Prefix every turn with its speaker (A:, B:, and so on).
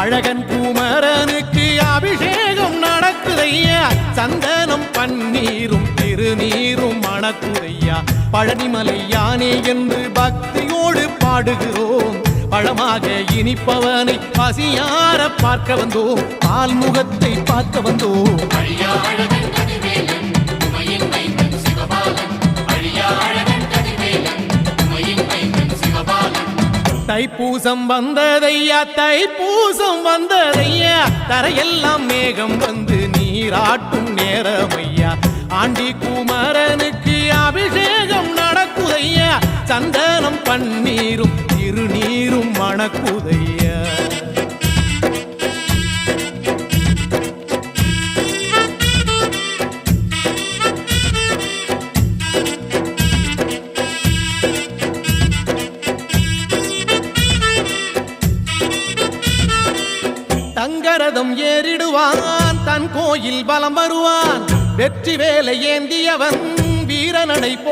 A: அழகன் குமரனுக்கு அபிஷேகம் நடக்குதையா சந்தனம் பன்னீரும் திருநீரும் மணக்குதையா பழனிமலை யானே என்று பக்தியோடு பாடுகிறோம் பழமாக இனிப்பவனை பசியார பார்க்க வந்தோம் பால்முகத்தை பார்க்க வந்தோம் தைப்பூசம் வந்ததையா தைப்பூசம் வந்ததையா தரையெல்லாம் மேகம் வந்து நீராட்டும் நேரமையா ஆண்டி குமரனுக்கு அபிஷேகம் நடக்குதையா சந்தனம் பன்னீரும் திருநீரும் மணக்குதையா தங்கரதம் ஏறிடுவான் தன் கோயில் பலம் வருவான் வெற்றி வேலை ஏந்தியவன் வீரநடை போட்டு